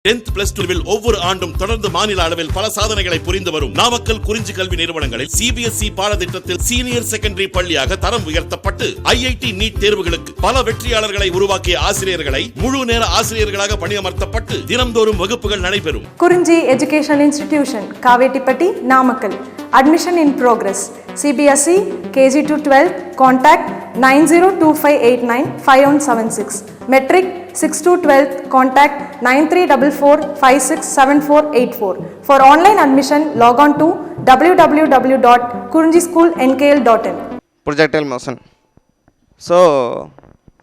10th plus 2 will ஒவ்வொரு ஆண்டும் தொடர்ந்து மாநில அளவில் பல சாதனைகளை புரிந்து வரும் நாமக்கல் குறிஞ்சி கல்வி நிறுவனங்களில் சிபிஎஸ்இ பாடத்திட்டத்தில் சீனியர் செகண்டரி பள்ளியாக தரம் உயர்த்தப்பட்டு ஐஐடி நீட் தேர்வுகளுக்கு பல வெற்றியாளர்களை உருவாக்கிய ஆசிரியர்களை முழு நேர ஆசிரியர்களாக பணியமர்த்தப்பட்டு தினம்தோறும் வகுப்புகள் நடைபெறும். குறிஞ்சி education institution, Kavettipatti, Namakkal. Admission in progress. CBSE KG to 12. Contact 9025895176. Metric 6 to 12. Contact 9344567484. For online admission, log on to www.kurinjischoolnkl.in. Projectile motion. So,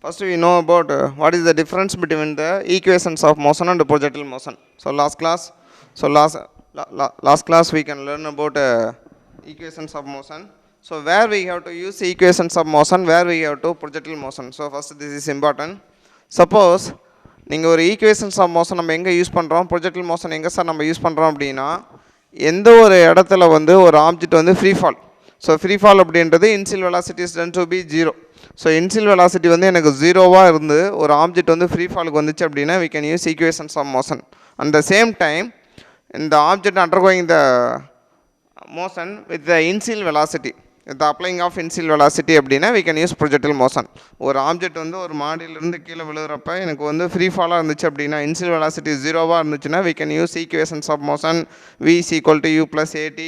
first we know about what is the difference between the equations of motion and the projectile motion. So last class we can learn about equations of motion. So where we have to use equations of motion, where we have to projectile motion. So first this is important. Suppose நீங்கள் ஒரு equations of motion நம்ம எங்கே use பண்ணுறோம், projectile motion எங்கே sir நம்ம use பண்ணுறோம் அப்படின்னா, எந்த ஒரு இடத்துல வந்து ஒரு ஆப்ஜெக்ட் வந்து free fall. So free fall அப்படின்றது initial velocity is done to be 0. So initial velocity வந்து எனக்கு 0வாக இருந்து ஒரு ஆப்ஜெக்ட் வந்து ஃப்ரீ ஃபாலுக்கு வந்துச்சு அப்படின்னா we can use equations of motion. At the same time, the object undergoing the motion with the initial velocity, with the applying of initial velocity அப்படின்னா we can use projectile motion. ஒரு object வந்து ஒரு மாடியிலிருந்து கீழே விழுகிறப்ப எனக்கு வந்து free ஃபாலாக இருந்துச்சு அப்படின்னா, இன்சியல் வெலாசிட்டி 0வாக இருந்துச்சுன்னா we can use equations of motion. V is equal to u plus at,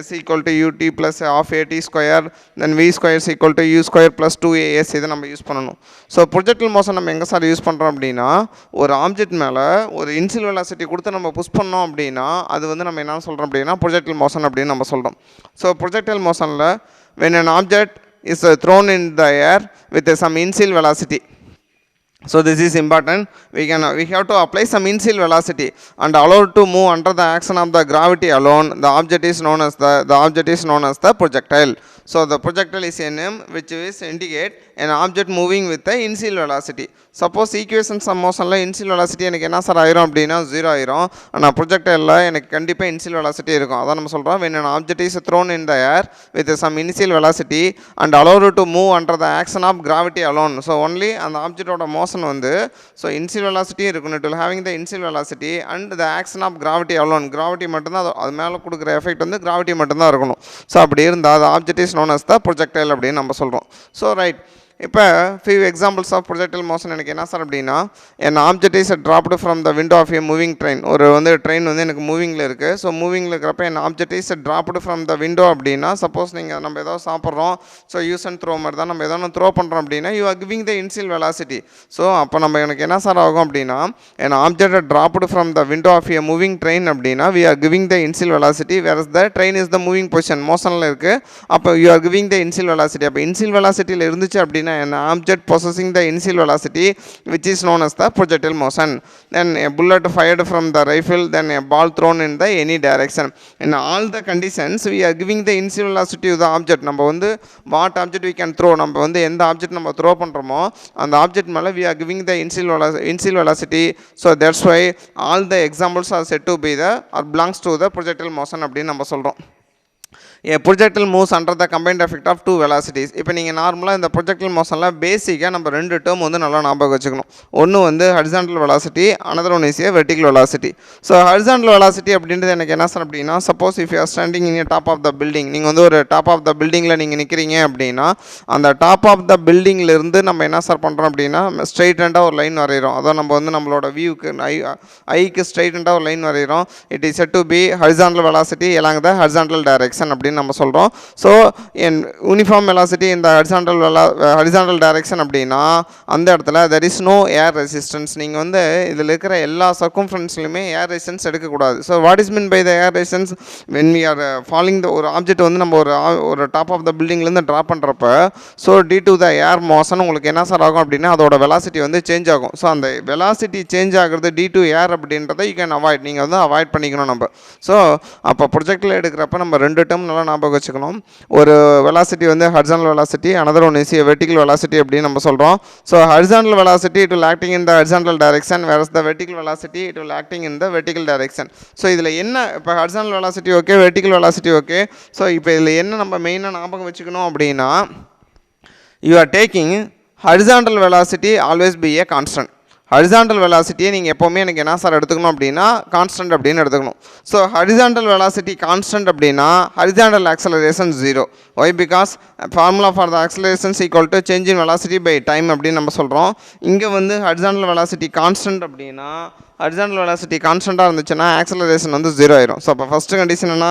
s equal to ut plus half at square, then v square is equal to u square plus 2as. இதை நம்ம use பண்ணணும். So projectile motion நம்ம எங்கே sir use பண்ணுறோம் அப்படின்னா, ஒரு object மேலே ஒரு இன்சியல் வெலாசிட்டி கொடுத்து நம்ம புஷ் பண்ணோம் அப்படின்னா அது வந்து நம்ம என்ன சொல்கிறோம் அப்படின்னா ப்ரொஜெக்டைல் மோஷன் அப்படின்னு நம்ம சொல்கிறோம். ஸோ ப்ரொஜெக்டைல் மோஷனில் when an object is thrown in the air with some initial velocity. So this is important. We have to apply some initial velocity and allow to move under the action of the gravity alone. The object is known as the projectile. So the projectile is a name which is indicate an object moving with the initial velocity. Suppose equations of motion la initial velocity எனக்கு என்ன sir ஆயிரும் அப்படின்னா 0 ஆயிரும். ஆனால் projectile எனக்கு கண்டிப்பாக initial velocity இருக்கும். அதான் நம்ம சொல்கிறோம், when an object is thrown in the air with some initial velocity and allowed to move under the action of gravity alone. So only அந்த ஆப்ஜெக்டோட மோஷன் வந்து ஸோ இன்சியல் வெலாசிட்டி இருக்கணும். It will having the initial velocity and the action of gravity alone. Gravity மட்டும்தான் அது மேலே கொடுக்குற effect வந்து gravity மட்டும்தான் இருக்கணும். ஸோ அப்படி இருந்தால் அது object is known as the projectile அப்படின்னு நம்ம சொல்கிறோம். ஸோ ரைட், இப்போ few examples of projectile motion எனக்கு என்ன சார் அப்படின்னா, என் object is dropped from the window of a moving train. ஒரு வந்து ட்ரெயின் வந்து எனக்கு மூவிங்கில் இருக்குது. ஸோ மூவிங்கில் இருக்கிறப்ப என் object is dropped from the window அப்படின்னா, சப்போஸ் நீங்கள் நம்ம ஏதோ சாப்பிட்றோம், ஸோ யூஸ் அண்ட் த்ரோ மாதிரி தான் நம்ம ஏதோ ஒன்று த்ரோ பண்ணுறோம் அப்படின்னா you are giving the initial velocity. So அப்போ நம்ம எனக்கு என்ன சார் ஆகும் அப்படின்னா, என் object dropped from the window of a moving train அப்படின்னா we are giving the initial velocity, where is the train is the moving position, மோஷனில் இருக்குது. அப்போ you are giving the initial velocity. அப்போ இன்சியல் வெலாசிட்டியில் இருந்துச்சு அப்படின்னா என் ஆப்ஜெக்ட் possessing the initial velocity which is known as the projectile motion. Then a bullet fired from the rifle, then a ball thrown in the any direction. In all the conditions we are giving the initial velocity to the object. நம்ம வந்து what object we can throw, நம்ம வந்து எந்த object நம்ம throw பண்ணுறோமோ அந்த object மேலே we are giving the initial velocity. So that's why all the examples are said to be the or belongs to the projectile motion அப்படின்னு நம்ம சொல்கிறோம். A projectile moves under the combined effect of two velocities. இப்போ நீங்கள் நார்மலாக இந்த projectile motionல பேசிக்காக நம்ம ரெண்டு டேர்ம் வந்து நல்லா ஞாபகம் வச்சுக்கணும். ஒன்று வந்து horizontal velocity, another one is a vertical velocity. So horizontal velocity அப்படின்றது எனக்கு என்ன சார் அப்படின்னா, suppose if you are standing in top of the building, நீங்கள் வந்து ஒரு டாப் ஆஃப் த பில்டிங்கில் நீங்கள் நிற்கிறீங்க அப்படின்னா அந்த டாப் ஆஃப் த பில்டிங்கிலிருந்து நம்ம என்ன சார் பண்ணுறோம் அப்படின்னா ஸ்ட்ரெயிட்டண்டாக ஒரு லைன் வரைகிறோம். அதான் நம்ம வந்து நம்மளோட வியூக்கு ஐக்கு ஸ்ட்ரெயிட்டண்டாக ஒரு லைன் வரைகிறோம். It is set to be horizontal velocity along the horizontal direction அப்படின்னு நம்ம சொல்கிறோம். ஸோ யூனிஃபார்ம் வெலாசிட்டி இந்த ஹரிசாண்டல் டைரக்ஷன் அப்படின்னா அந்த இடத்துல there is no air resistance. நீங்கள் வந்து இதில் இருக்கிற எல்லா சர்க்கம்ஃபரன்ஸ்லையுமே ஏர் ரெசிஸ்டன்ஸ் எடுக்கக்கூடாது. So what is mean by the air resistance, when we are falling the ஒரு ஆப்ஜெக்ட் வந்து நம்ம ஒரு டாப் ஆஃப் த பில்டிங்லேருந்து ட்ராப் பண்ணுறப்ப so due to the air motion உங்களுக்கு என்ன சார் ஆகும் அப்படின்னா அதோட வெலாசிட்டி வந்து சேஞ்ச் ஆகும். ஸோ அந்த வெலாசிட்டி சேஞ்ச் ஆகிறது டியூ டு ஏர் அப்படின்றத யூ கேன் அவாய்ட், நீங்கள் வந்து அவாய்ட் பண்ணிக்கணும் நம்ம. ஸோ அப்போ ப்ரொஜெக்டில் எடுக்கிறப்ப நம்ம ரெண்டு டேர்ம் நல்லா ஞாபகம் வச்சுக்கணும். ஒரு வெலாசிட்டி வந்து horizontal velocity, another one is a vertical velocity அப்படின்னு நம்ம சொல்கிறோம். So horizontal velocity it will acting in the horizontal direction, whereas the vertical velocity it will acting in the vertical direction. So இதில் என்ன இப்போ horizontal velocity okay, vertical velocity okay. So இப்போ இதில் என்ன நம்ம மெயினாக ஞாபகம் வச்சுக்கணும் அப்படின்னா, you are taking horizontal velocity always be a constant. Horizontal வெலாசிட்டியை நீங்கள் எப்போவுமே எனக்கு என்ன சார் எடுத்துக்கணும் அப்படின்னா கான்ஸ்டன்ட் அப்படின்னு எடுத்துக்கணும். ஸோ ஹரிசாண்டல் வெலாசிட்டி கான்ஸ்டன்ட் அப்படின்னா horizontal acceleration 0. Why because formula for the accelerations equal to change in velocity by time அப்படின்னு நம்ம சொல்கிறோம். இங்கே வந்து ஹரிசாண்டல் வெலாசிட்டி கான்ஸ்டன்ட் அப்படின்னா ஹரிசாண்டல் வெலாசிட்டி கான்ஸ்டண்ட்டாக இருந்துச்சுன்னா ஆக்சலரேஷன் வந்து 0 ஆயிரும். ஸோ அப்போ ஃபஸ்ட்டு கண்டிஷன் என்ன,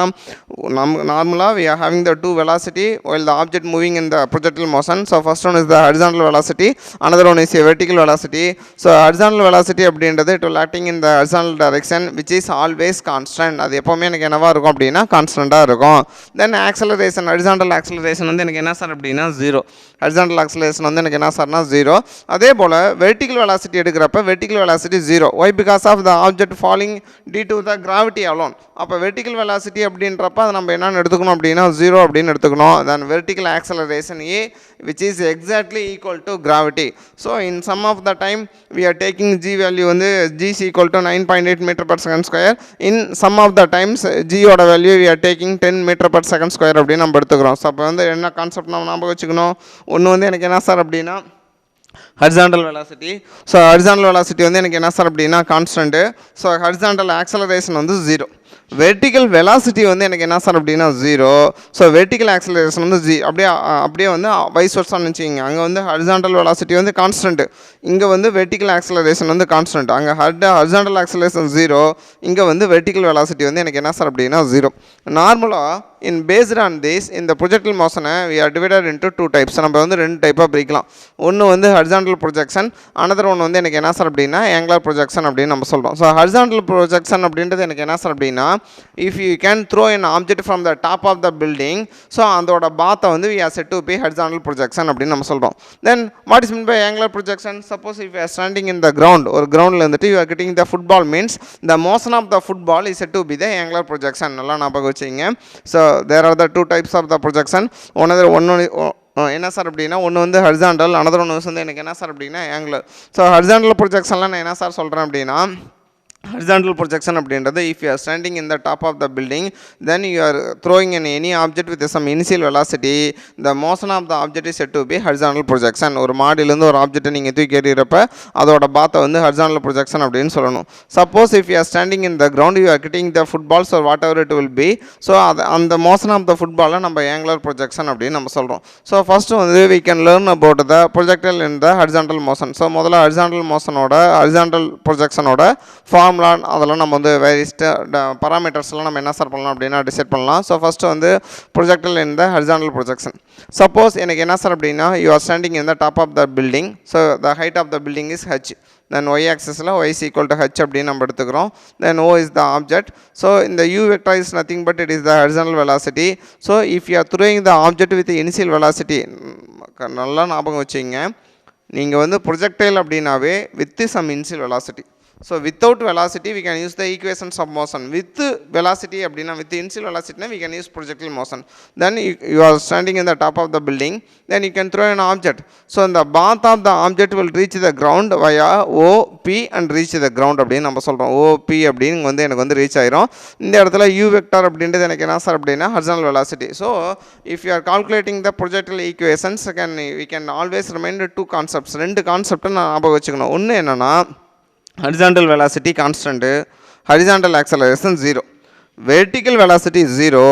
நார்மலாக we are having the two velocity while the object moving in the projectile motion. So first one is the horizontal velocity, another one is a vertical velocity. So horizontal velocity அப்படின்றது it will acting in the horizontal direction which is always constant. அது எப்போவுமே எனக்கு என்னவாக இருக்கும் அப்படின்னா கான்ஸ்டண்ட்டாக இருக்கும். தென் acceleration, horizontal acceleration வந்து எனக்கு என்ன சார் அப்படின்னா 0. ஹரிசாண்டல் ஆக்சலரேஷன் வந்து எனக்கு என்ன சார்னா 0. அதே போல் வெர்டிக்கல் வெலாசிட்டி எடுக்கிறப்ப vertical velocity 0. Why because of the object falling due to the gravity alone. அப்போ வெர்டிக்கல் வெலாசிட்டி அப்படின்றப்ப அது நம்ம என்னென்னு எடுத்துக்கணும் அப்படின்னா 0 அப்படின்னு எடுத்துக்கணும். Then vertical acceleration A which is exactly equal to gravity. So in some of the time we are taking G value வந்து G is equal to 9.8 meter per second square. In some of the times G ஓட value we are taking 10 meter per second square அப்படின்னு நம்ம எடுத்துக்கிறோம். So அப்போ வந்து என்ன concept நம்ம ஞாபகம் வச்சுக்கணும், ஒன்று வந்து எனக்கு என்ன சார் அப்படின்னா horizontal velocity. So horizontal velocity வந்து எனக்கு என்ன சார் அப்படின்னா கான்ஸ்டன்ட்டு. ஸோ ஹரிசாண்டல் ஆக்சலரேஷன் வந்து 0. வெர்டிக்கல் வெலாசிட்டி வந்து எனக்கு என்ன சார் அப்படின்னா 0. ஸோ வெர்டிக்கல் ஆக்சலரேஷன் வந்து அப்படியே வந்து வைஸ் வர்சான்னு வச்சுக்கிங்க. அங்கே வந்து ஹரிசாண்டல் வெலாசிட்டி வந்து கான்ஸ்டன்ட், இங்கே வந்து வெர்டிக்கல் ஆக்சலரேஷன் வந்து கான்ஸ்டன்ட். அங்கே ஹரிசாண்டல் ஆக்சலரேஷன் 0, இங்கே வந்து வெர்டிக்கல் வெலாசிட்டி வந்து எனக்கு என்ன சார் அப்படின்னா 0. நார்மலாக based on this இந்த projectile மோஷனை we are divided into 2 types. நம்ம வந்து 2 டைப்பாக பிரிக்கலாம். ஒன்று வந்து ஹரிசாண்டல் ப்ரொஜெக்ஷன், another ஒன்று வந்து எனக்கு என்ன சார் அப்படின்னா ஆங்குலர் ப்ரொஜெக்ஷன் அப்படின்னு நம்ம சொல்கிறோம். ஸோ ஹரிசாண்டல் ப்ரொஜெக்ஷன் அப்படின்றது எனக்கு என்ன சார் அப்படின்னா if you can throw an object from the top of the building, so அதோட பாத்தை வந்து we are said to be horizontal projection அப்படின்னு நம்ம சொல்கிறோம். Then what is meant by angular projection? Suppose if you are standing in the ground, ஒரு கிரவுண்டில் இருந்துட்டு you are getting the football means the motion of the football is said to be the angular projection. நல்லா ஞாபகம் வச்சுங்க. So there are the two types of the projection. ஒன்று என்ன sir அப்படின்னா ஒன்று வந்து ஹரிசாண்டல், another ஒன்று வந்து எனக்கு என்ன சார் அப்படின்னா ஆங்குலர். ஸோ ஹரிசாண்டல் ப்ரொஜெக்ஷன்லாம் நான் என்ன சார் சொல்கிறேன் அப்படின்னா horizontal projection அப்படின்றது if you are standing in the top of the building then you are throwing in any object with some initial velocity, the motion of the object is said to be horizontal projection. ஒரு மாடியிலேருந்து ஒரு ஆப்ஜெக்ட்டை நீங்கள் தூக்கி எறிகிறப்ப அதோட பாத்தை வந்து horizontal projection அப்படின்னு சொல்லணும். Suppose if you are standing in the ground, you are getting the footballs or whatever it will be, so அந்த motion of the football நம்ம angular projection அப்படின்னு நம்ம சொல்கிறோம். ஸோ ஃபஸ்ட்டு வந்து we can learn about the projectile in the horizontal motion. So முதல்ல horizontal motionோட horizontal projectionோட formula அதெல்லாம் நம்ம வந்து வேரியஸ் பராமீட்டர்ஸ்லாம் நம்ம என்ன சார் பண்ணலாம் அப்படின்னா டிசைட் பண்ணலாம். ஸோ ஃபஸ்ட்டு வந்து projectile in the horizontal projection. Suppose எனக்கு என்ன சார் அப்படின்னா you are standing in the top of the building. So the height of the building is h. Then y ஆக்சஸில் y is equal to h அப்படின்னு நம்ம எடுத்துக்கிறோம். தென் o is the object. ஸோ இந்த u vector is nothing but it is the horizontal velocity. So if you are throwing the object with the initial velocity, நல்லா ஞாபகம் வச்சுங்க, நீங்கள் வந்து ப்ரொஜெக்டைல் அப்படின்னாவே with some initial velocity. So without velocity we can use the equations of motion. With velocity அப்படின்னா with initial velocity we can use projectile motion. Then you are standing in the top of the building, then you can throw an object. So the path of the object will reach the ground via OP and reach the ground அப்படின்னு நம்ம சொல்கிறோம். OP அப்படின்னு வந்து எனக்கு வந்து reach ஆயிரும். இந்த இடத்துல u vector அப்படின்றது எனக்கு என்ன சார் அப்படின்னா horizontal velocity. So if you are calculating the projectile equations we can always remind two concepts. ரெண்டு கான்செப்டை நான் ஞாபகம் வச்சுக்கணும். ஒன்று என்னென்னா horizontal velocity constant, horizontal acceleration 0, vertical velocity 0,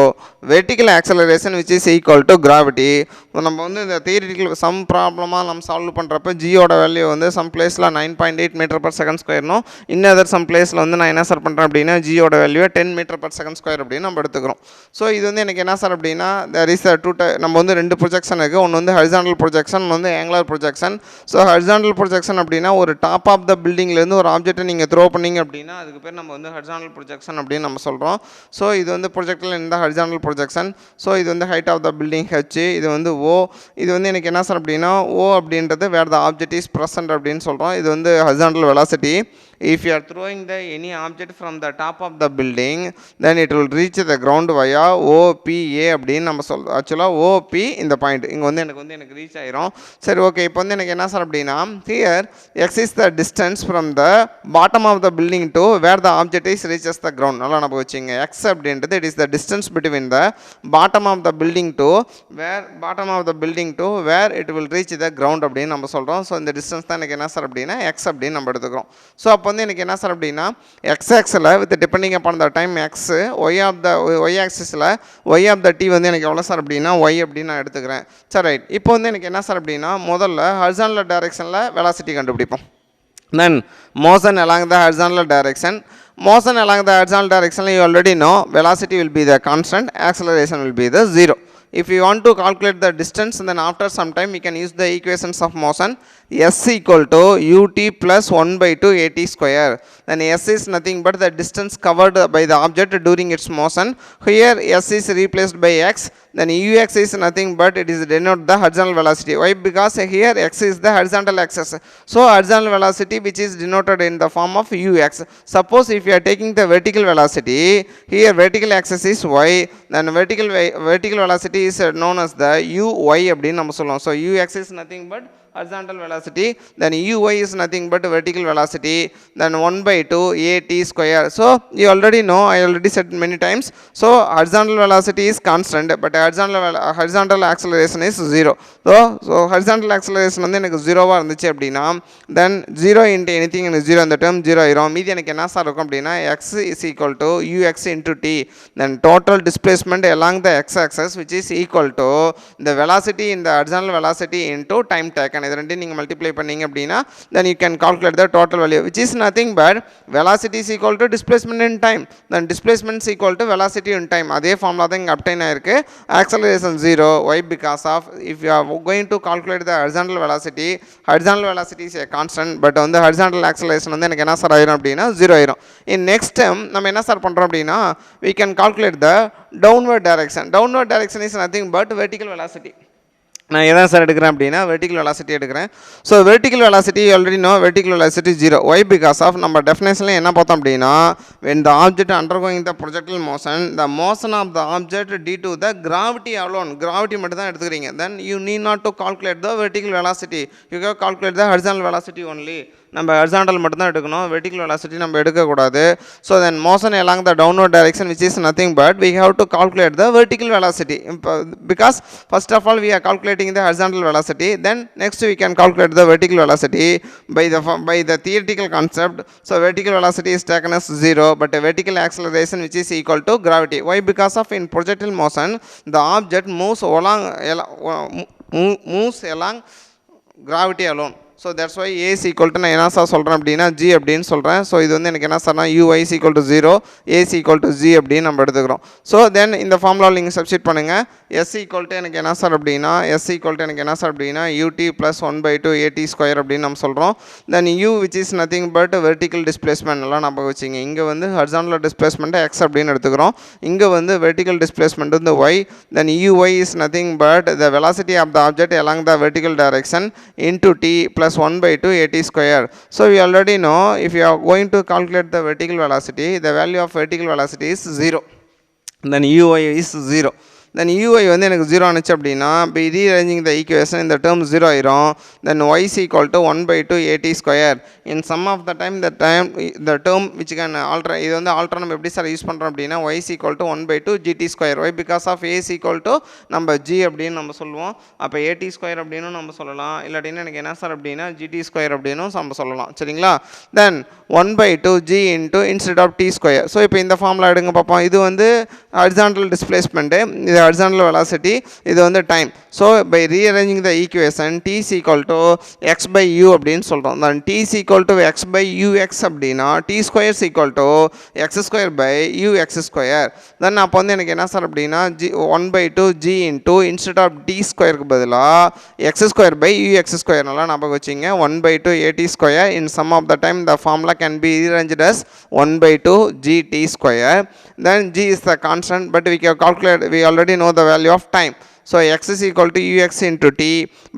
vertical acceleration which is equal to gravity. So நம்ம வந்து இந்த தியரிட்டிக்கல் சம் ப்ராப்ளமாக நம்ம சால்வ் பண்ணுறப்ப ஜியோட வேல்யூ வந்து சம் பிளேஸில் 9.8 மீட்டர் பர் செகண்ட் ஸ்கொயர்னும், இன்னதர் சம் பிளேஸில் வந்து நான் என்ன சார் பண்ணுறேன் அப்படின்னா ஜியோட வேல்யூவை 10 மீட்டர் பர் செகண்ட் ஸ்கொயர் அப்படின்னு நம்ம எடுத்துக்கிறோம். ஸோ இது வந்து எனக்கு என்ன சார் அப்படின்னா தேர் இஸ் நம்ம வந்து ரெண்டு ப்ரொஜெக்ஷன் இருக்குது. ஒன்று வந்து ஹரிசாண்டல் ப்ரொஜெக்ஷன், ஒன்று வந்து angular projection. So horizontal projection அப்படின்னா ஒரு டாப் ஆஃப் த பில்டிங்லேருந்து ஒரு ஆப்ஜெக்ட்டை நீங்கள் த்ரோ பண்ணிங்க அப்படின்னா அதுக்கு பேர் நம்ம வந்து ஹரிசாண்டல் ப்ரொஜெக்ஷன் அப்படின்னு நம்ம சொல்கிறோம். ஸோ இது வந்து ப்ரொஜெக்டில் இந்த ஹரிசாண்டல் ப்ரொஜெக்ஷன். ஸோ இது வந்து height of the building h, இது வந்து O. இது வந்து எனக்கு என்ன சார் அப்படின்னா O அப்படின்றது வேர் த ஆப்ஜெக்ட் இஸ் ப்ரெசன்ட் அப்படின்னு சொல்கிறோம். இது வந்து horizontal velocity. If you are throwing any object from the top of the building, then it will reach the ground via OPA அப்படின்னு நம்ம சொல்கிறோம். ஆக்சுவலாக OP இந்த பாயிண்ட் இங்கே வந்து எனக்கு ரீச் ஆயிரும். சரி, ஓகே. இப்போ வந்து எனக்கு என்ன சார் அப்படின்னா here x is the distance from the bottom of the building to where the object is reaches the ground. நல்லா நம்ம வச்சுங்க, x அப்படின்றது it is the distance between the bottom of the building to where it will reach the ground அப்படின்னு நம்ம சொல்கிறோம். So இந்த distance தான் எனக்கு என்ன சார் அப்படின்னா எக்ஸ் அப்படின்னு நம்ம எடுத்துக்கிறோம். ஸோ அப்போ வந்து எனக்கு என்ன சார் அப்படின்னா எக்ஸ் ஆக்ஸில் with depending upon the time x y ஆக்சிஸில் ஒய் ஆஃப் த டி வந்து எனக்கு எவ்வளோ சார் அப்படின்னா ஒய் அப்படின்னு நான் எடுத்துக்கிறேன். சரி ரைட். இப்போ வந்து எனக்கு என்ன சார் அப்படின்னா முதல்ல ஹரிசாண்டல் டைரக்ஷனில் வெலாசிட்டி கண்டுபிடிப்போம். Then motion along the horizontal direction. Motion along the horizontal direction, you already know velocity will be the constant, acceleration will be the 0. If you want to calculate the distance, then after some time we can use the equations of motion. S equal to ut plus 1 by 2 at square. Then S is nothing but the distance covered by the object during its motion. Here S is replaced by x. Then ux is nothing but it is denote the horizontal velocity. Why? Because here x is the horizontal axis. So horizontal velocity which is denoted in the form of ux. Suppose if you are taking the vertical velocity, here vertical axis is y, then vertical velocity is known as the uy அப்படின்னு நம்ம சொல்லுவோம். So ux is nothing but horizontal velocity, then uy is nothing but vertical velocity, then 1 by 2 at square. So you already know, I already said many times. So horizontal velocity is constant, but horizontal acceleration is 0. So horizontal acceleration வந்து எனக்கு 0வா இருந்துச்சு அப்படின்னா then 0 into anything in 0 அந்த term 0 ஆயிரும். மீதி எனக்கு என்ன sir இருக்கும் அப்படின்னா x is equal to ux into t, then total displacement along the x axis which is equal to the velocity in the horizontal velocity into time taken. இது ரெண்டையும் நீங்கள் மல்டிப்ளை பண்ணிங்க அப்படின்னா then you can calculate the total value which is nothing but velocity is equal to displacement in time, then displacement is equal to velocity in time. அதே formula தான் இங்கே obtained ஆயிருக்கு. acceleration 0. why? Because of if you are going to calculate the horizontal velocity is a constant, but வந்து horizontal acceleration வந்து எனக்கு என்ன sir ஆயிரும் அப்படின்னா 0 ஆயிரும். in next term நம்ம என்ன சார் பண்ணுறோம் அப்படின்னா we can calculate the downward direction. Downward direction is nothing but vertical velocity. நான் எதான் சார் எடுக்கிறேன் அப்படின்னா வெர்டிகல் வெலாசிட்டி எடுக்கிறேன். So vertical velocity already no vertical velocity 0. Why? Because of நம்ம டெஃபினேஷனில் என்ன பார்த்தோம் அப்படின்னா when the object undergoing the projectile motion, the motion of the object due to the gravity alone, gravity மட்டும் தான் எடுத்துக்கிறீங்க, then you need not to calculate the vertical velocity, you can calculate the horizontal velocity only. நம்ம horizontal மட்டும்தான் எடுக்கணும், vertical velocity நம்ம எடுக்கக்கூடாது. So then motion along the downward direction which is nothing but we have to calculate the vertical velocity because first of all we are calculating the horizontal velocity, then next we can calculate the vertical velocity by the theoretical concept. So vertical velocity is taken as 0, but a vertical acceleration which is equal to gravity. Why? Because of in projectile motion the object moves along gravity alone. So that's Y A is equal to நான் என்ன sir சொல்கிறேன் அப்படின்னா G அப்படின்னு சொல்கிறேன். So இது வந்து எனக்கு என்ன சார்னா u i is equal to 0, a is equal to g அப்படின்னு நம்ம எடுத்துக்கிறோம். ஸோ தென் இந்த ஃபார்முலாவில் நீங்கள் சப்ஸ்டிட் பண்ணுங்கள். எஸ் ஈக்குவல் டு எனக்கு என்ன சார் அப்படின்னா யூடி ப்ளஸ் 1 by 2 ஏடி ஸ்கொயர் அப்படின்னு நம்ம சொல்கிறோம். Then you which is nothing but vertical displacement எல்லாம் நம்ம வச்சுங்க. இங்கே வந்து ஹரிசாண்டல் டிஸ்பிளேஸ்மெண்ட்டை எக்ஸ் அப்படின்னு எடுத்துக்கிறோம், இங்கே வந்து வெர்டிக்கல் டிஸ்பிளேஸ்மெண்ட் வந்து Y. Then U Y is nothing but the velocity of the object along the vertical direction into t plus 1 by 2 at square. So we already know if you are going to calculate the vertical velocity, the value of vertical velocity is 0, then uy is 0. then uy வந்து எனக்கு 0 ஆனிச்சு அப்படின்னா by rearranging the equation இந்த term 0 ஆயிரும். then y is equal to 1 by 2 at square. in some of the term which can alter, இது வந்து alter நம்ம எப்படி சார் யூஸ் பண்ணுறோம் அப்படின்னா y is equal to 1 by 2 gt square. why? Because of a is equal to நம்ம g அப்படின்னு நம்ம சொல்லுவோம். அப்போ at square அப்படின்னு நம்ம சொல்லலாம், இல்லாட்டின்னா எனக்கு என்ன சார் அப்படின்னா gt square அப்படின்னு நம்ம சொல்லலாம். சரிங்களா? then 1 by 2 g into instead of t square. So இப்போ இந்த ஃபார்முலா எடுங்க பார்ப்போம். இது வந்து ஹரிசாண்டல் டிஸ்பிளேஸ்மெண்ட்டு, இது horizontal velocity, இது வந்து time. So by rearranging the equation t is equal to x by u அப்படின்னு சொல்கிறோம். then t is equal to x by ux அப்படின்னா t square is equal to x square by ux square. then அப்போ வந்து எனக்கு என்ன sir அப்படின்னா 1 by 2 g into instead of t squareக்கு பதிலாக x square by ux square நல்லா ஞாபகம் வச்சிங்க. 1 by 2 at square. in some of the time the formula can be rearranged as 1 by 2 gt square. then g is the constant, but we can calculate, we already know the value of time. So x is equal to ux into t.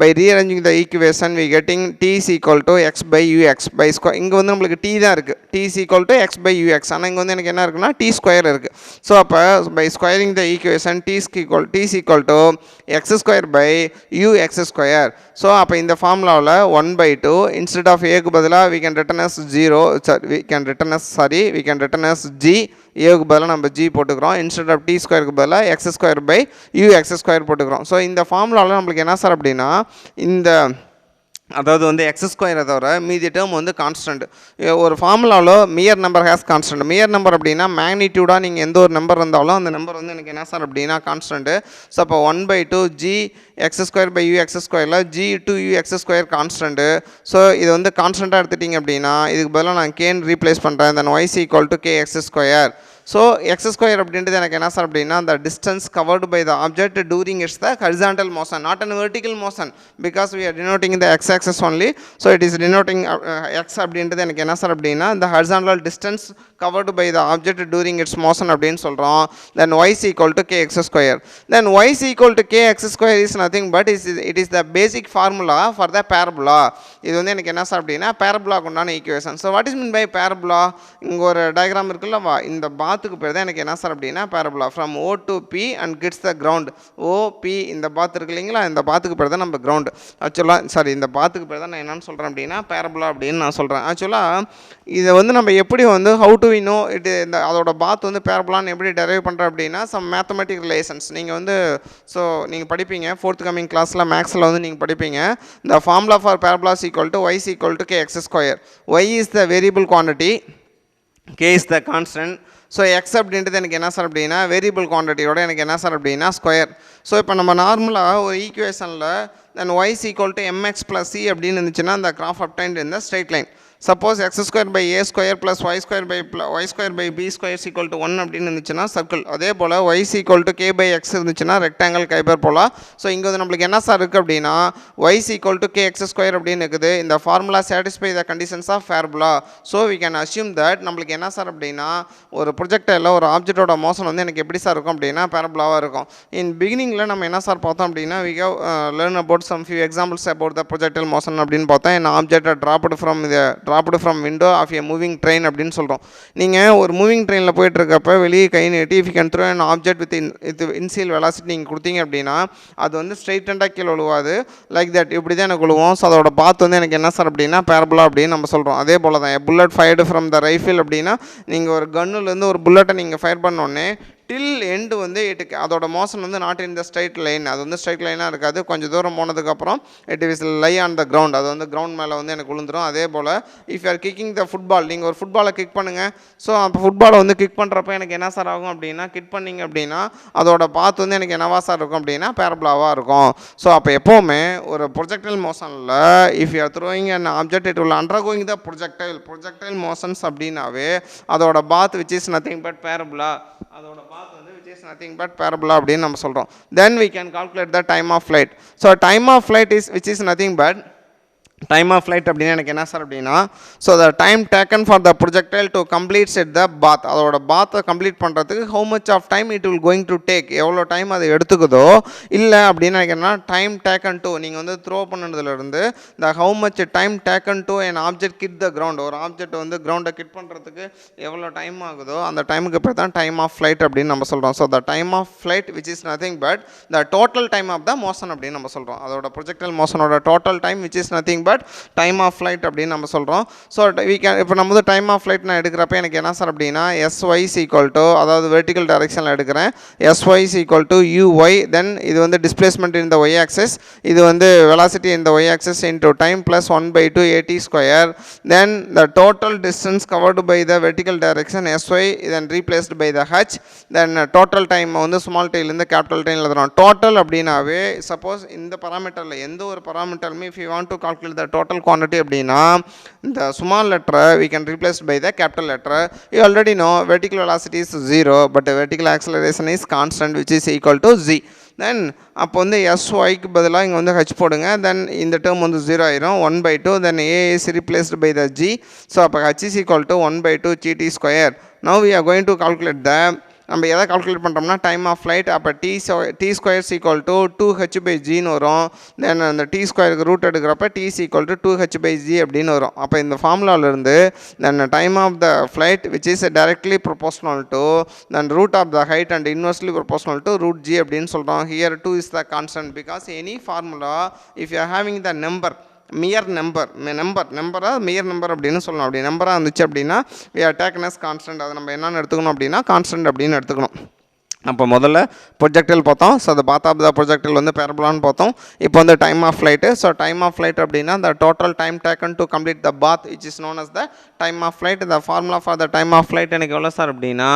by rearranging the equation we getting t is equal to x by ux by square. இங்கே வந்து நம்மளுக்கு t தான் இருக்குது, t is equal to x by ux. ஆனால் இங்கே வந்து எனக்கு என்ன இருக்குன்னா t square இருக்குது. ஸோ அப்போ by squaring the equation t is equal to x square by ux square. So அப்போ இந்த ஃபார்முலாவில் 1 by 2 instead of a க்கு பதிலாக we can return as g ஏவுக்கு பதிலாக நம்ம g போட்டுக்கிறோம். இன்ஸ்டெட் ஆஃப் டி ஸ்கொயருக்கு பதிலாக X square by you X square போட்டுக்கிறோம். ஸோ இந்த ஃபார்முலாவில் நம்மளுக்கு என்ன சார் அப்படின்னா இந்த அதாவது வந்து எக்ஸ் ஸ்கொயரை தவிர மீதி டேர்ம் வந்து கான்ஸ்டன்ட். ஒரு ஃபார்முலாவில் மியர் நம்பர் ஹேஸ் கான்ஸ்டன்ட். மியர் நம்பர் அப்படின்னா மேக்னிடியூடாக நீங்கள் எந்த ஒரு நம்பர் இருந்தாலும் அந்த நம்பர் வந்து எனக்கு என்ன சார் அப்படின்னா கான்ஸ்டன்ட்டு. ஸோ அப்போ 1/2 g x square by you x ஸ்கொயரில் g to u x square constant. So இது வந்து கான்ஸ்டண்ட்டாக எடுத்துட்டிங்க அப்படின்னா இதுக்கு பதிலாக நான் கேன்னு ரீப்ளேஸ் பண்ணுறேன். தென் y is equal to k x square. So X square அப்படின்றது எனக்கு என்ன சார் அப்படின்னா the distance covered by the object during its the horizontal motion, not an vertical motion, because we are denoting the x axis only. So it is denoting x அப்படின்றது எனக்கு என்ன sir அப்படின்னா the horizontal distance covered by the object during its motion அப்படின்னு சொல்கிறோம். Then y is equal to k x square. Then y is equal to k x square is nothing but it is the basic formula for the parabola. இது வந்து எனக்கு என்ன sir அப்படின்னா பேரபுலாக்கு உண்டான equation. So what is mean by parabola? இங்கே ஒரு diagram இருக்குல்ல, இந்த பாத்துக்கு பேர் தான் எனக்கு என்ன சார் அப்படின்னா பேரபுலா. From O to P and gets the ground. OP இந்த பாத்து இருக்கு இல்லைங்களா, இந்த பாத்துக்கு பேர் தான் நம்ம கிரவுண்ட். ஆக்சுவலாக சாரி இந்த பாத்துக்கு பேர் தான் நான் என்னன்னு சொல்கிறேன் அப்படின்னா பேரபுலா அப்படின்னு நான் சொல்கிறேன். ஆக்சுவலாக இதை வந்து நம்ம எப்படி வந்து how to we know it இந்த அதோட பாத் வந்து பேரபுலான்னு எப்படி டெரைவ் பண்ணுறோம் அப்படின்னா சம் மேத்தமெட்டிக் ரிலேஷன்ஸ் நீங்கள் வந்து ஸோ நீங்கள் படிப்பீங்க 4th கமிங் கிளாஸில் மேக்ஸில் வந்து நீங்கள் படிப்பீங்க. இந்த formula for பேரபுலா is equal to y is equal to k x square. Y is the variable quantity, k is the constant. So X அப்படின்றது எனக்கு என்ன சார் அப்படின்னா வேரியபிள் குவான்டிட்டியோட எனக்கு என்ன சார் அப்படின்னா ஸ்கொயர். ஸோ இப்போ நம்ம நார்மலாக ஒரு ஈக்குவேஷனில் தென் y is equal to mx plus c அப்படின்னு இருந்துச்சுன்னா அந்த graph obtained in the straight line. Suppose x square by a square plus y square by b square equal to 1 அப்படின்னு இருந்துச்சுன்னா சர்க்கிள். அதே போல் y equal to k by x இருந்துச்சுன்னா rectangle hyperbola. So இங்கே வந்து நம்மளுக்கு என்ன sir இருக்குது அப்படின்னா y equal to k x square அப்படின்னு இருக்குது. இந்த formula satisfy the conditions of parabola. So we can assume that நம்மளுக்கு என்ன சார் அப்படின்னா ஒரு ப்ரொஜெக்டைல ஒரு ஆப்ஜெக்டோட மோஷன் வந்து எனக்கு எப்படி சார் இருக்கும் அப்படின்னா பேரபுலாவாக இருக்கும். இன் பிகினிங்கில் நம்ம என்ன சார் பார்த்தோம் அப்படின்னா we have learn about some few examples about the projectile motion அப்படின்னு பார்த்தா என் ஆப்ஜெக்டை dropped from window of a moving train அப்படின்னு சொல்கிறோம். நீங்கள் ஒரு மூவிங் ட்ரெயினில் போயிட்டுருக்கப்ப வெளியே கை நீட்டி if you can throw an object with initial velocity நீங்கள் கொடுத்தீங்க அப்படின்னா அது வந்து ஸ்ட்ரைட்டண்டாக கீழே விழுவாது. லைக் தட் இப்படி தான் எனக்கு விழுவோம். ஸோ அதோட பாத் வந்து எனக்கு என்ன சார் அப்படின்னா பேரபுலா அப்படின்னு நம்ம சொல்கிறோம். அதே போல் தான் bullet fired from the rifle அப்படின்னா நீங்கள் ஒரு கன்னுலேருந்து ஒரு புல்லட்டை நீங்கள் ஃபயர் பண்ணோடனே டில் எண்டு வந்து அதோட மோஷன் வந்து not in the straight line. அது வந்து ஸ்ட்ரைட் லைனாக இருக்காது. கொஞ்சம் தூரம் போனதுக்கப்புறம் it is lie on the ground. அது வந்து கிரவுண்ட் மேலே வந்து எனக்கு விழுந்துடும். அதே போல் if you are kicking the football, நீங்கள் ஒரு ஃபுட்பாலை கிக் பண்ணுங்கள். ஸோ அப்போ ஃபுட்பாலை வந்து கிக் பண்ணுறப்ப எனக்கு என்ன சார் ஆகும் அப்படின்னா கிக் பண்ணிங்க அப்படின்னா அதோட பாத் வந்து எனக்கு என்னவா சார் இருக்கும் அப்படின்னா பேரபுலாவாக இருக்கும். ஸோ அப்போ எப்போவுமே ஒரு ப்ரொஜெக்டைல் மோஷனில் if you are throwing an object it will undergoing the projectile motions அப்படின்னாவே அதோட path which is nothing but parabola. அதோட பாத் வந்து which is nothing but parabola அப்படின்னு நம்ம சொல்கிறோம். Then we can calculate the time of flight. So time of flight is which is nothing but time of flight அப்படின்னா எனக்கு என்ன sir அப்படின்னா so the time taken for the projectile to complete set the path. அதோட பாத்தை complete பண்ணுறதுக்கு how much of time it will going to take, எவ்வளோ time அது எடுத்துக்குதோ. இல்லை அப்படின்னு நினைக்கிறேன்னா டைம் டேக்கன் டு நீங்கள் வந்து த்ரோ பண்ணதுலேருந்து the how much time taken to என் ஆப்ஜெக்ட் கிட் த கிரவுண்ட், ஒரு ஆப்ஜெக்ட் வந்து கிரவுண்டை கிட் பண்ணுறதுக்கு எவ்வளோ டைம் ஆகுதோ அந்த டைமுக்கு பேர் தான் டைம் ஆஃப் ஃப்ளைட் அப்படின்னு நம்ம சொல்கிறோம். So the time of flight which is nothing but the total time of the motion அப்படின்னு நம்ம சொல்கிறோம். அதோட ப்ரொஜெக்டைல் மோஷனோட total time which is nothing but time of flight அப்படின்னு நம்ம சொல்கிறோம். ஸோ வி கேன் இப்போ நம்ம வந்து டைம் ஆஃப் ஃப்ளைட் நான் எடுக்கிறப்ப எனக்கு என்ன சார் அப்படின்னா SY ஈக்குவல் டு அதாவது வெர்டிக்கல் டைரக்ஷனில் எடுக்கிறேன். SY equal to UY. Then இது வந்து displacement in the Y axis, இது வந்து velocity in the Y axis into time plus 1/2 AT square. Then the total distance covered by the vertical direction SY then replaced by the H. Then total time வந்து small டைலேருந்து capital time எழுதுறோம். Total அப்படின்னாவே suppose இந்த பராமீட்டரில் எந்த ஒரு பராமீட்டருமே if you want to calculate the total quantity அப்படின்னா இந்த small letter we can replace by the capital letter. You already know vertical velocity is 0 but vertical acceleration is constant which is equal to z. தென் அப்போ வந்து SYக்கு பதிலாக இங்கே வந்து H போடுங்க. தென் இந்த term வந்து 0 ஆயிரும் 1/2. தென் A is replaced by the G. So அப்போ H is equal to 1/2 GT square. Now we are going to calculate the நம்ம எதை கால்குலேட் பண்ணுறோம்னா டைம் ஆஃப் ஃப்ளைட். அப்போ டி ஸ்கொயர் ஈக்குவல் டு 2h/gன்னு வரும். தென் அந்த டி ஸ்கொயருக்கு ரூட் எடுக்கிறப்ப டி ஈக்குவல் டு 2h/g அப்படின்னு வரும். அப்போ இந்த ஃபார்முலாவிலேருந்து then time of the flight which is directly proportional to then root of the height and inversely proportional to root g அப்படின்னு சொல்கிறோம். Here 2 is the constant because any formula if you are having the number mere நம்பராக mere number அப்படின்னு சொல்லணும். அப்படி நம்பராக இருந்துச்சு அப்படின்னா we are taken as constant. அதை நம்ம என்னென்னு எடுத்துக்கணும் அப்படின்னா கான்ஸ்டன்ட் அப்படின்னு எடுத்துக்கணும். அப்போ முதல்ல ப்ரொஜெக்டைல் பார்த்தோம். ஸோ அந்த பாத் ஆஃப் த ப்ரொஜெக்டைல் வந்து பேரபோலான்னு பார்த்தோம். இப்போ வந்து time of flight. So time of flight அப்படின்னா the total time taken to complete the bath which is known as the time of flight. the formula for the time of flight எனக்கு எவ்வளோ sir அப்படின்னா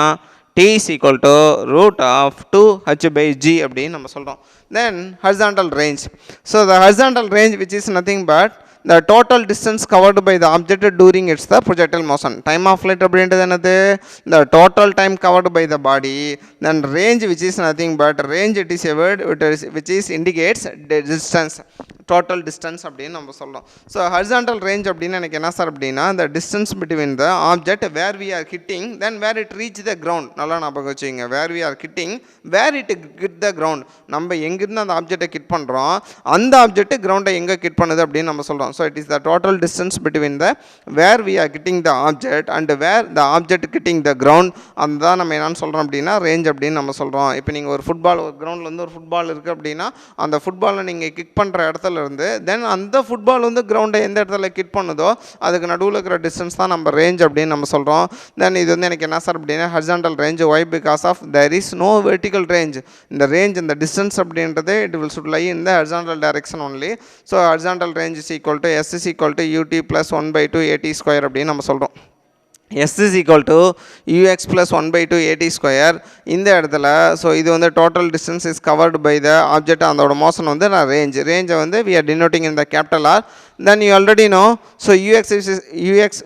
T is equal to root of 2h by g அப்படின்னு நம்ம சொல்கிறோம். Then horizontal range. So the horizontal range which is nothing but the total distance covered by the object during its the projectile motion. Time of flight அப்படின்றது என்னது? The total time covered by the body. Then range which is nothing but range, it is a word which is indicates the distance, total distance அப்படின்னு நம்ம சொல்கிறோம். So horizontal range அப்படின்னு எனக்கு என்ன sir அப்படின்னா the distance between the object where we are hitting then where it reach the ground. நல்லா ஞாபகம் வச்சுங்க. where we are hitting where it hit the ground. நம்ம எங்கிருந்து அந்த ஆப்ஜெக்டை கிட் பண்ணுறோம் அந்த ஆப்ஜெக்ட் கிரவுண்டை எங்கே கிட் பண்ணுது அப்படின்னு நம்ம சொல்கிறோம். So it is the total distance between the where we are getting the object and where the object getting the ground. அதுதான் நம்ம என்னன்னு சொல்கிறோம் அப்படின்னா ரேஞ்ச் அப்படின்னு நம்ம சொல்கிறோம். இப்போ நீங்கள் ஒரு கிரவுண்டில் வந்து ஒரு ஃபுட்பால் இருக்குது அப்படின்னா அந்த ஃபுட்பாலை நீங்கள் கிக் பண்ணுற இடத்துல இருந்து தென் அந்த ஃபுட்பால் வந்து கிரவுண்டை எந்த இடத்துல கிட் பண்ணுதோ அதுக்கு நடுவில் இருக்கிற டிஸ்டன்ஸ் தான் நம்ம ரேஞ்ச் அப்படின்னு நம்ம சொல்கிறோம். தென் இது வந்து எனக்கு என்ன சார் அப்படின்னா horizontal range. Why because of there is no vertical range. இந்த ரேஞ்ச் இந்த டிஸ்டன்ஸ் அப்படின்றது it will should lie in the horizontal direction only. So horizontal range is equal to S is equal to ut plus 1/2 at square அப்படின்னு நம்ம சொல்கிறோம். S is equal to ux plus 1/2 at square. இந்த இடத்துல so இது வந்து total distance is covered by the object. அதோட motion வந்து நான் ரேஞ்சை வந்து we are denoting in the capital R. Then you already know, so ux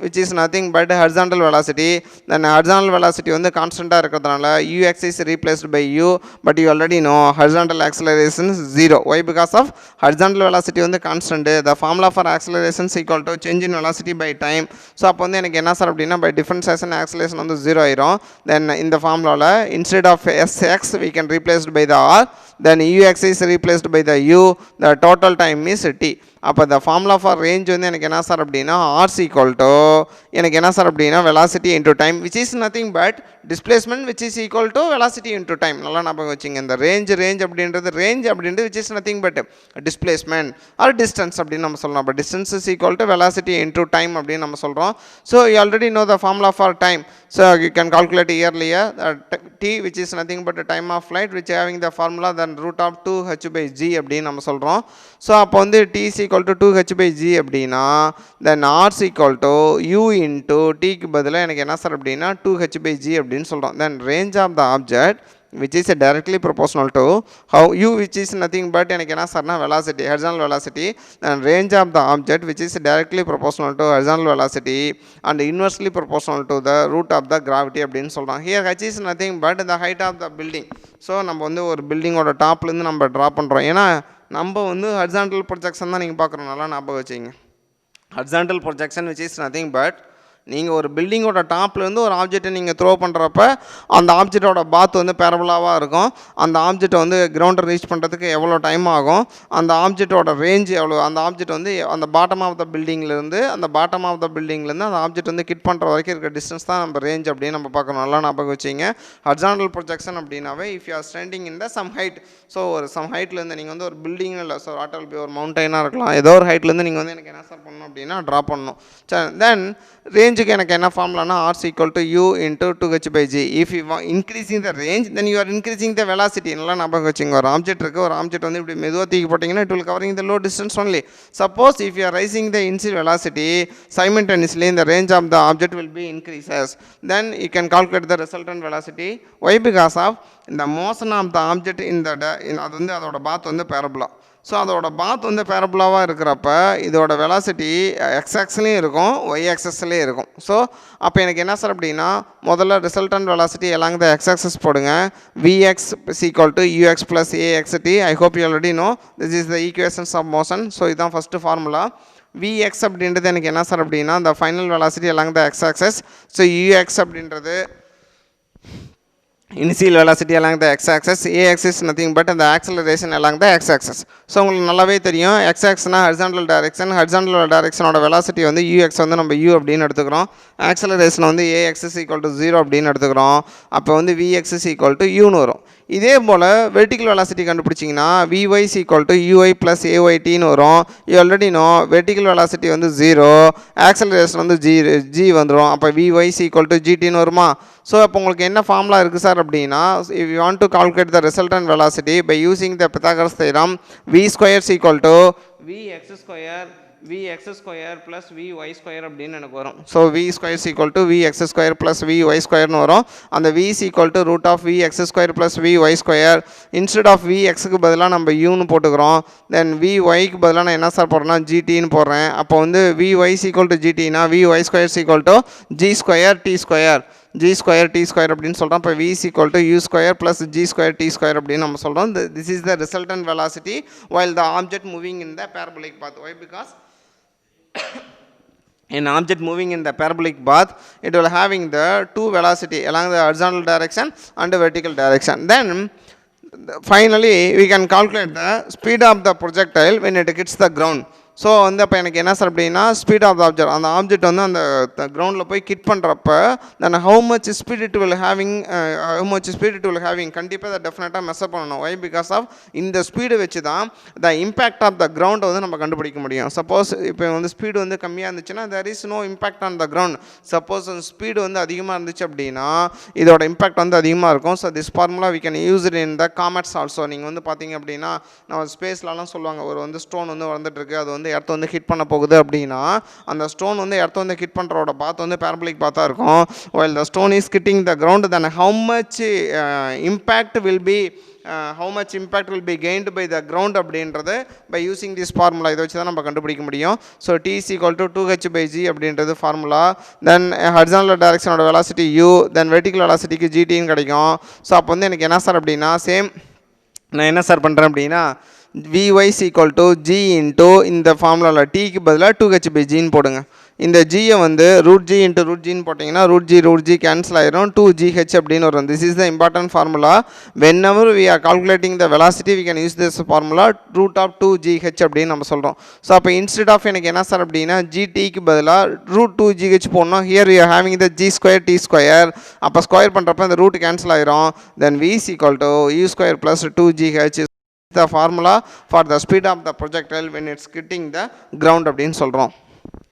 which is nothing but horizontal velocity. Then horizontal velocity வந்து கான்ஸ்டண்ட்டாக இருக்கிறதுனால ux is replaced by u, but you already know horizontal acceleration is 0. Why? Because of horizontal velocity வந்து constant. The formula for acceleration is equal to change in velocity by time. So அப்போ வந்து எனக்கு என்ன sir அப்படின்னா by differentiation acceleration வந்து 0 ஆயிரும். Then இந்த ஃபார்முலாவில் instead of sx we can replace by the r. Then ux is replaced by the u. The total time is t. அப்போ the formula for range வந்து எனக்கு என்ன சார் அப்படின்னா r is equal to எனக்கு என்ன sir அப்படின்னா velocity into time which is nothing but displacement which is equal to velocity into time. நல்லா ஞாபகம் வச்சுங்க. இந்த range அப்படின்றது which is nothing but displacement or distance அப்படின்னு நம்ம சொல்லலாம். அப்போ distance is equal to velocity into time அப்படின்னு நம்ம சொல்கிறோம். So you already know the formula for time. So you can calculate earlier t which is nothing but the time of flight which having the formula then root of 2h by g அப்படின்னு நம்ம சொல்கிறோம். So அப்போ வந்து t is equal to 2h by g அப்படின்னா then r is equal to u into tக்கு பதிலாக எனக்கு என்ன sir அப்படின்னா 2h by g அப்படின்னு சொல்கிறோம். then range of the object which is directly proportional to how u which is nothing but எனக்கு என்ன சார்னா velocity, horizontal velocity, and range of the object which is directly proportional to horizontal velocity and inversely proportional to the root of the gravity அப்படின்னு சொல்கிறோம். here h is nothing but the height of the building. So நம்ம வந்து ஒரு பில்டிங்கோட டாப்லேருந்து நம்ம draw பண்ணுறோம். ஏன்னா நம்ம வந்து ஹரிசாண்டல் ப்ரொஜெக்ஷன் தான் நீங்கள் பார்க்குறோம். நல்லா ஞாபகம் வச்சுங்க. Horizontal projection which is nothing but நீங்கள் ஒரு பில்டிங்கோட டாப்லேருந்து ஒரு ஆப்ஜெக்டை நீங்கள் த்ரோ பண்ணுறப்ப அந்த ஆப்ஜெக்டோட பாத் வந்து பேரபலாவாக இருக்கும். அந்த ஆப்ஜெக்டை வந்து கிரவுண்டை ரீச் பண்ணுறதுக்கு எவ்வளோ டைம் ஆகும், அந்த ஆப்ஜெக்டோட ரேஞ்ச் எவ்வளோ, அந்த ஆப்ஜெக்ட் வந்து அந்த பாட்டம் ஆஃப் த பில்டிங்லேருந்து அந்த ஆப்ஜெக்ட் வந்து கிட் பண்ணுற வரைக்கும் இருக்கிற டிஸ்டன்ஸ் தான் நம்ம ரேஞ்ச் அப்படின்னு நம்ம பார்க்கணும். நல்லா ஞாபகம் வச்சிங்க. ஹரிசாண்டல் ப்ரொஜெக்ஷன் அப்படின்னாவே if you are standing in the some height. So ஒரு சம் ஹைட்லேருந்து நீங்கள் வந்து ஒரு பில்டிங் இல்லை, ஸோ வாட் வில் பி ஒரு மவுண்டைனாக இருக்கலாம், ஏதோ ஒரு ஹைட்லேருந்து நீங்கள் வந்து எனக்கு என்ன சார் பண்ணணும் அப்படின்னா ட்ரா பண்ணணும். சரி, தென் ரேஞ்சுக்கு எனக்கு என்ன ஃபார்முலானா r is equal to u into 2h by g. if you are increasing the range then you are increasing the velocity. நல்லா ஞாபகம் வச்சுங்க. ஒரு ஆப்ஜெக்ட் இருக்குது, ஒரு ஆப்ஜெக்ட் வந்து இப்படி மெதுவாக தூக்கி போட்டிங்கன்னா it will covering the low distance only. suppose if you are raising the initial velocity simultaneously the range of the object will be increases. then you can calculate the resultant velocity. why? because of the motion of the object in the அது வந்து அதோட path வந்து பேரபுலா. So அதோட path வந்து பேரபுலாவாக இருக்கிறப்ப இதோட velocity X ஆக்ஸ்லேயும் இருக்கும், Y ஆக்சஸ்லேயும் இருக்கும். ஸோ அப்போ எனக்கு என்ன சார் அப்படின்னா முதல்ல ரிசல்டன்ட் வெலாசிட்டி எல்லாம் த எக்ஸ் ஆக்சஸ் போடுங்க. V x is equal to u x plus a x t. I hope you already know this is the equations of motion. So இதுதான் ஃபஸ்ட்டு ஃபார்முலா. விஎக்ஸ் அப்படின்றது எனக்கு என்ன சார் அப்படின்னா இந்த ஃபைனல் வெலாசிட்டி எல்லாம் the x axis. So u x அப்படின்றது initial velocity along the x-axis, a-axis nothing but the acceleration along the x-axis. So உங்களுக்கு நல்லாவே தெரியும் x-axisனா ஹரிசாண்டல் டைரக்ஷன், ஹரிசாண்டல் டைரக்ஷனோட வெலாசிட்டி வந்து ux வந்து நம்ம u அப்படின்னு எடுத்துக்கிறோம், ஆக்சலரேஷன் வந்து ax = 0 அப்படின்னு எடுத்துக்கிறோம். அப்போ வந்து vx = uன்னு வரும். இதே போல் வெர்டிக்கல் வெலாசிட்டி கண்டுபிடிச்சிங்கன்னா vy = ui + aytன்னு வரும். You already no vertical velocity வந்து 0, ஆக்சலரேஷன் வந்து g வந்துடும். அப்போ vy = gtன்னு வருமா? ஸோ அப்போ உங்களுக்கு என்ன ஃபார்முலா இருக்குது சார் அப்படின்னா, if you want to calculate the resultant velocity by using the Pythagoras theorem, v square = vx square plus vy square அப்படின்னு எனக்கு வரும். So v square = vx square plus vy squareன்னு வரும். அந்த v = √vx square plus vy square. Instead of vxக்கு பதிலாக நம்ம uன்னு போட்டுக்கிறோம். தென் vyக்கு பதிலாக நான் என்ன சார் போடுறேன்னா gtன்னு போடுறேன். அப்போ வந்து vy = gtனா vy square = g square t square, g square t square அப்படின்னு சொல்கிறோம். இப்போ v = u square plus g square t square அப்படின்னு நம்ம சொல்கிறோம். This is the resultant velocity while the object moving in the parabolic path. Why? Because an object moving in the parabolic path, it will having the two velocity along the horizontal direction and the vertical direction. Then finally we can calculate the speed of the projectile when it hits the ground. So வந்து அப்போ எனக்கு என்ன sir அப்படின்னா, speed of the object, அந்த object வந்து அந்த கிரவுண்டில் போய் கிட் பண்ணுறப்ப then how much speed it will having கண்டிப்பாக அதை டெஃபினட்டாக மெஷர் பண்ணணும். வை? பிகாஸ் ஆஃப் இந்த ஸ்பீடு வச்சு தான் த இம்பேக்ட் ஆஃப் த கிரவுண்டை வந்து நம்ம கண்டுபிடிக்க முடியும். சப்போஸ் இப்போ வந்து ஸ்பீடு வந்து கம்மியாக இருந்துச்சுன்னா there is no impact on the ground. Suppose speed வந்து அதிகமாக இருந்துச்சு அப்படின்னா இதோட இம்பேக்ட் வந்து அதிகமாக இருக்கும். So this formula we can use it in the comets also. நீங்கள் வந்து பார்த்தீங்க அப்படின்னா நம்ம ஸ்பேஸ்லலாம் சொல்லுவாங்க, ஒரு வந்து ஸ்டோன் வந்து வந்துட்டுருக்கு, அது வந்து எர்த் வந்து ஹிட் பண்ண போகுது அப்படின்னா அந்த ஸ்டோன் வந்து எர்த் வந்து ஹிட் பண்ணுறோட பாத் வந்து பேரபோலிக் பாத்தாக இருக்கும். while the stone is hitting the ground, then how much impact will be gained by the ground அப்படின்றது by using this formula இதை வச்சு தான் நம்ம கண்டுபிடிக்க முடியும். ஸோ t = 2h/g அப்படின்றது ஃபார்முலா. தென் ஹரிசாண்டல் டைரக்ஷனோட வெலாசிட்டி u, தென் வெர்டிக்கல் வெலாசிட்டிக்கு gtன்னு கிடைக்கும். ஸோ அப்போ வந்து எனக்கு என்ன சார் அப்படின்னா, சேம் நான் என்ன சார் பண்ணுறேன் அப்படின்னா vy = g இன்ட்டு இந்த ஃபார்முலாவில் டீக்கு பதிலாக 2h/gன்னு போடுங்க. இந்த ஜியை வந்து √g × √gன்னு போட்டிங்கன்னா √g கேன்சல் ஆயிரும், 2gh அப்படின்னு வரும். This is the important formula. Whenever we are calculating the velocity we can use this formula √2gh அப்படின்னு நம்ம சொல்கிறோம். ஸோ அப்போ இன்ஸ்டெட் ஆஃப் எனக்கு என்ன சார் அப்படின்னா gtக்கு பதிலாக √2gh போடணும். Here we are having the g square t square. அப்போ ஸ்கொயர் பண்ணுறப்ப இந்த ரூட் கேன்சல் ஆயிரும். தென் v = u square plus 2gh the formula for the speed of the projectile when it's hitting the ground அப்படின்னு சொல்கிறோம்.